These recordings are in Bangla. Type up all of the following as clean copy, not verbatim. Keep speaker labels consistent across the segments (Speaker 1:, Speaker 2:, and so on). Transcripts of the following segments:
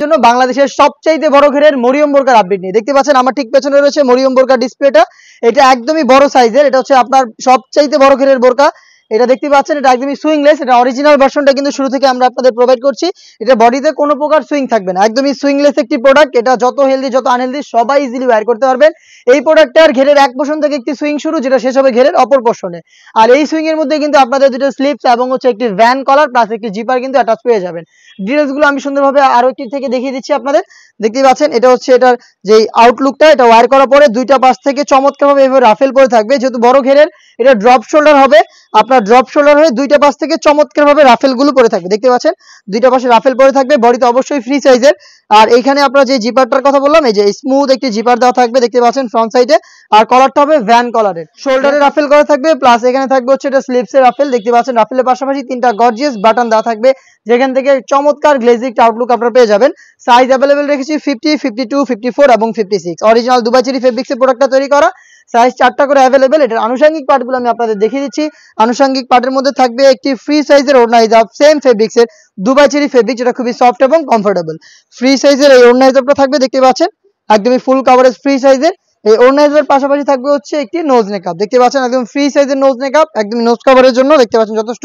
Speaker 1: জন্য বাংলাদেশের সবচাইতে বড় ঘেরের মরিয়ম বোরকার আপডেট নিয়ে। দেখতে পাচ্ছেন আমার ঠিক পেছনে রয়েছে মরিয়ম বোরকার ডিসপ্লেটা। এটা একদমই বড় সাইজের, এটা হচ্ছে আপনার সবচাইতে বড় ঘেরের বোরকা। এটা দেখতে পাচ্ছেন, এটা একদমই সুইংলেস। এটা অরিজিনাল ভার্সনটা কিন্তু শুরু থেকে আমরা আপনাদের প্রোভাইড করছি। এটা বডিতে কোনো প্রকার সুইং থাকবে না, একদমই সুইংলেস একটি প্রোডাক্ট। এটা যত হেলদি যত আনহেলদি সবাই ইজিলি ওয়্যার করতে পারবেন। এই প্রোডাক্টটার ঘেরের এক পোর্শন থেকে একটি সুইং শুরু, যেটা শেষ হবে ঘেরের অপর পোর্শনে। আর এই সুইং এর মধ্যে কিন্তু আপনাদের দুটো স্লিপস এবং হচ্ছে একটি ভ্যান কলার প্লাস একটি জিপার কিন্তু অ্যাটাচ পেয়ে যাবেন। ডিটেলস গুলো আমি সুন্দরভাবে আরো একটি থেকে দেখিয়ে দিচ্ছি আপনাদের। দেখতেই পাচ্ছেন এটা হচ্ছে এটার যে আউটলুকটা, এটা ওয়্যার করার পরে দুইটা পাশ থেকে চমৎকারভাবে এভাবে রাফেল পরে থাকবে। যেহেতু বড় ঘেরের এটা ড্রপ শোল্ডার হবে, আপনার ড্রপ শোল্ডার হয়ে দুইটা পাশ থেকে চমৎকারভাবে রাফেল গুলো পরে থাকবে। দেখতে পাচ্ছেন দুইটা পাশে রাফেল পরে থাকবে, বডিতে অবশ্যই ফ্রি সাইজের। আর এইখানে আপনারা যে জিপারটার কথা বললাম, এই যে স্মুথ একটি জিপার দেওয়া থাকবে, দেখতে পাচ্ছেন ফ্রন্ট সাইডে। আর কলারটা হবে ভ্যান কলারের, শোল্ডারে রাফেল করা থাকবে, প্লাস এখানে থাকবে হচ্ছে এটা স্লিপসের রাফেল। দেখতে পাচ্ছেন রাফেলের পাশাপাশি তিনটা গর্জিয়াস বাটন দেওয়া থাকবে, যেখান থেকে চমৎকার গ্লেজিং আউটলুক আপনারা পেয়ে যাবেন। সাইজ অ্যাভেলেবেল রেখেছি 50, 52, 54 এবং 56। অরিজিনাল দুবাই চেরি ফেব্রিক্সের প্রোডাক্টটা তৈরি করা, সাইজ 4টা করে অ্যাভেলেবেল। এটার আনুষঙ্গিক পার্টগুলো আমি আপনাদের দেখিয়ে দিচ্ছি। আনুষঙ্গিক পার্টের মধ্যে থাকবে একটি ফ্রি সাইজের ওড়না হিজাব, সেম ফেব্রিক্সের দুবাই চেরি ফেব্রিক, যেটা খুবই সফট এবং কমফোর্টেবল। ফ্রি সাইজের এই ওড়না হিজাবটা থাকবে, দেখতে পাচ্ছেন একদমই ফুল কভারেজ ফ্রি সাইজের। এই ওড়না হিজাবের পাশাপাশি থাকবে হচ্ছে একটি নোজ নেকআপ, দেখতে পাচ্ছেন একদম ফ্রি সাইজের নোজ নেকআপ, একদম নোজ কভারের জন্য। দেখতে পাচ্ছেন যথেষ্ট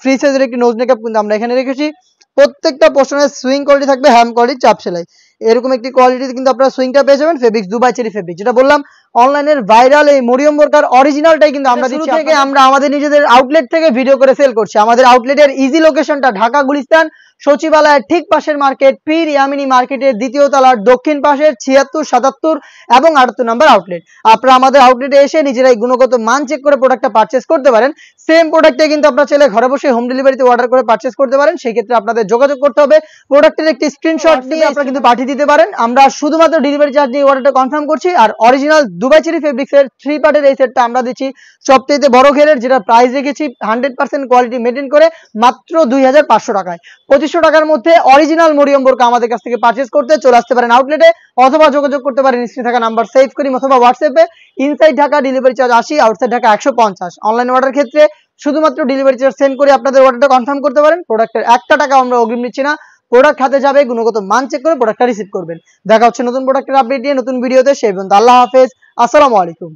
Speaker 1: ফ্রি সাইজের একটি নোজ নেকআপ কিন্তু আমরা এখানে রেখেছি। প্রত্যেকটা পোর্শনের সুইং কোয়ালিটি থাকবে হ্যাম কোয়ালিটি চাপ সেলাই, এরকম একটি কোয়ালিটিতে কিন্তু আপনারা সুইংটা পেয়ে যাবেন ফেব্রিক্স দুবাই চেরি ফেব্রিক। যেটা বললাম অনলাইনের ভাইরাল এই মরিয়ম বোরকার অরিজিনালটাই কিন্তু আমরা দিচ্ছি থেকে। আমরা আমাদের নিজেদের আউটলেট থেকে ভিডিও করে সেল করছি। আমাদের আউটলেটের ইজি লোকেশনটা ঢাকা গুলিস্তান সচিবালয়ের ঠিক পাশের মার্কেট, পীর ইয়ামিনী মার্কেটের দ্বিতীয় তলার দক্ষিণ পাশের 76, 77 এবং 78 নম্বর আউটলেট। আপনারা আমাদের আউটলেটে এসে নিজেরাই গুণগত মান চেক করে প্রোডাক্টটা পারচেস করতে পারেন। সেম প্রোডাক্টে কিন্তু আপনারা চাইলে ঘরে বসে হোম ডেলিভারিতে অর্ডার করে পারচেস করতে পারেন। সেই ক্ষেত্রে আপনাদের যোগাযোগ করতে হবে, প্রোডাক্টের একটি স্ক্রিনশট নিয়ে আপনারা কিন্তু পাঠিয়ে দিতে পারেন। আমরা শুধুমাত্র ডেলিভারি চার্জ দিয়ে অর্ডারটা কনফার্ম করছি। আর অরিজিনাল দুবাই চেরি ফেব্রিক্সের 3 পার্টের এই সেটটা আমরা দিচ্ছি সবচেয়ে বড় ঘেরের, যেটা প্রাইস রেখেছি 100% কোয়ালিটি মেনটেন করে মাত্র 2500 টাকায়। 2500 টাকার মধ্যে অরিজিনাল মরিয়ম বোরকা আমাদের কাছ থেকে পারচেস করতে চলে আসতে পারেন আউটলেটে, অথবা যোগাযোগ করতে পারেন স্ক্রিনে থাকা নাম্বার সেভ করি, অথবা হোয়াটসঅ্যাপে। Inside Dhaka delivery charge 80, outside Dhaka 150। Online order ক্ষেত্রে শুধুমাত্র ডেলিভারি চার্জ সেন্ড করে আপনাদের অর্ডারটা কনফার্ম করতে পারেন। প্রোডাক্টের 1 টাকা আমরা অগ্রিম নিচ্ছি না, প্রোডাক্ট হাতে যাবে, গুণগত মান চেক করে প্রোডাক্টটা রিসিভ করবেন। দেখা হচ্ছে নতুন প্রোডাক্টের আপডেট নিয়ে নতুন ভিডিওতে। সেই পর্যন্ত আল্লাহ হাফেজ, আসসালামু আলাইকুম।